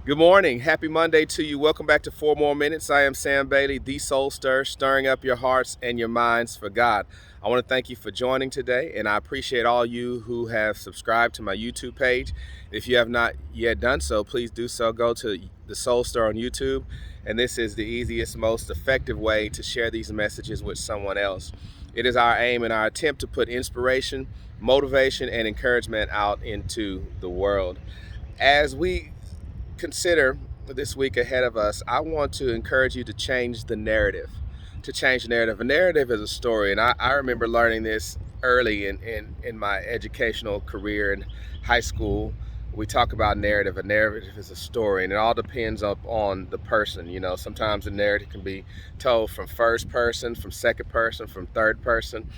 Good morning. Happy Monday to you. Welcome back to 4 More Minutes. I am Sam Bailey, the Soul Stir, stirring up your hearts and your minds for God. I want to thank you for joining today, and I appreciate all you who have subscribed to my YouTube page. If you have not yet done so, please do so. Go to the Soul Stir on YouTube, and this is the easiest, most effective way to share these messages with someone else. It is our aim and our attempt to put inspiration, motivation, and encouragement out into the world. As we consider this week ahead of us, I want to encourage you to change the narrative. To change the narrative. A narrative is a story, and I remember learning this early in my educational career in high school. We talk about narrative. A narrative is a story, and it all depends on the person. Sometimes the narrative can be told from first person, from second person, from third person,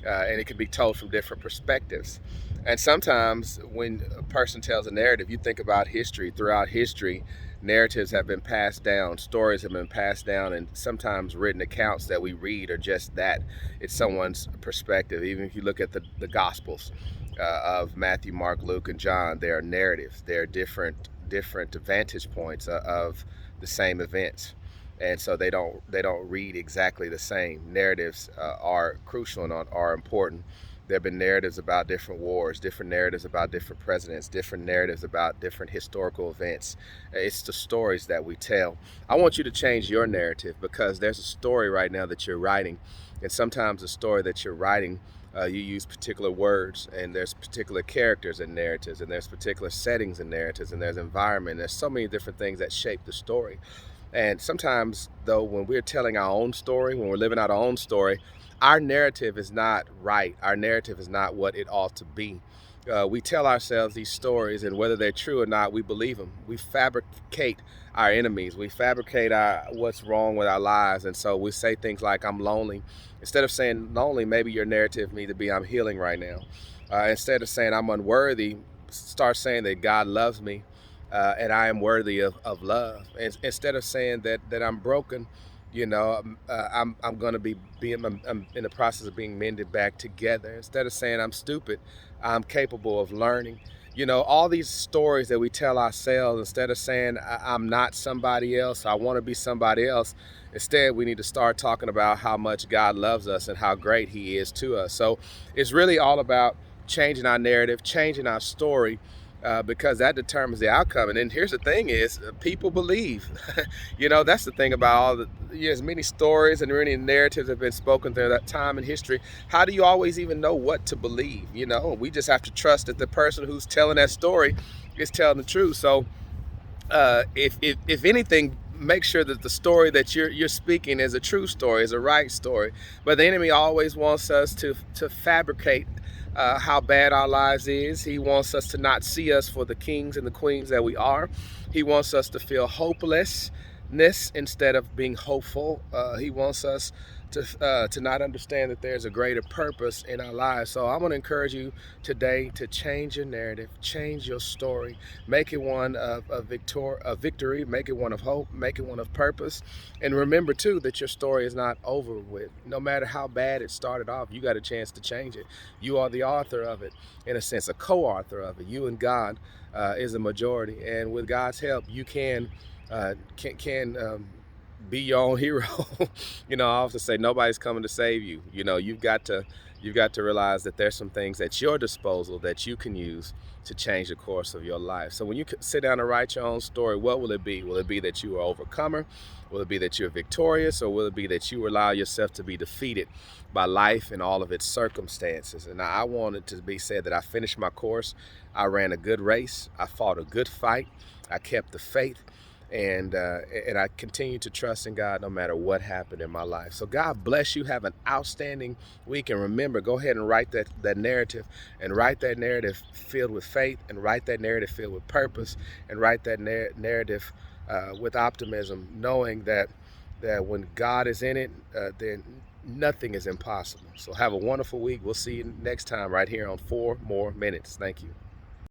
and it can be told from different perspectives. And sometimes when a person tells a narrative, you think about history. Throughout history, narratives have been passed down, stories have been passed down, and sometimes written accounts that we read are just that. It's someone's perspective. Even if you look at the Gospels of Matthew, Mark, Luke, and John, they are narratives. They're different vantage points of the same events, and so they don't read exactly the same. Narratives are crucial and are important. There have been narratives about different wars, different narratives about different presidents, different narratives about different historical events. It's the stories that we tell. I want you to change your narrative, because there's a story right now that you're writing, and sometimes the story that you're writing, you use particular words, and there's particular characters in narratives, and there's particular settings in narratives, and there's environment. There's so many different things that shape the story. And sometimes, though, when we're telling our own story, when we're living out our own story, our narrative is not right. Our narrative is not what it ought to be. We tell ourselves these stories, and whether they're true or not, we believe them. We fabricate our enemies. We fabricate what's wrong with our lives, and so we say things like, "I'm lonely." Instead of saying lonely, maybe your narrative need to be, "I'm healing right now." Instead of saying I'm unworthy, start saying that God loves me, and I am worthy of love. And instead of saying that I'm broken, I'm going to I'm in the process of being mended back together. Instead of saying I'm stupid, I'm capable of learning. All these stories that we tell ourselves, instead of saying I'm not somebody else, I want to be somebody else. Instead, we need to start talking about how much God loves us and how great He is to us. So it's really all about changing our narrative, changing our story, because that determines the outcome. And then here's the thing: is people believe. That's the thing about all the as many stories and many narratives have been spoken through that time in history. How do you always even know what to believe? We just have to trust that the person who's telling that story is telling the truth. So if anything, make sure that the story that you're speaking is a true story, is a right story. But the enemy always wants us to fabricate how bad our lives is. He wants us to not see us for the kings and the queens that we are. He wants us to feel hopelessness instead of being hopeful. He wants us to not understand that there's a greater purpose in our lives. So I want to encourage you today to change your narrative, change your story, make it one of victory, make it one of hope, make it one of purpose. And remember too that your story is not over with. No matter how bad it started off, you got a chance to change it. You are the author of it, in a sense, a co-author of it. You and God is a majority, and with God's help, you can be your own hero. I often say nobody's coming to save you. You've got to realize that there's some things at your disposal that you can use to change the course of your life. So when you sit down and write your own story, what will it be? Will it be that you are overcomer? Will it be that you're victorious? Or will it be that you allow yourself to be defeated by life and all of its circumstances? And I want it to be said that I finished my course. I ran a good race. I fought a good fight. I kept the faith, and I continue to trust in God no matter what happened in my life. So God bless you. Have an outstanding week, and remember, go ahead and write that narrative, and write that narrative filled with faith, and write that narrative filled with purpose, and write that narrative with optimism, knowing that when God is in it, then nothing is impossible. So have a wonderful week. We'll see you next time right here on 4 More Minutes. Thank you.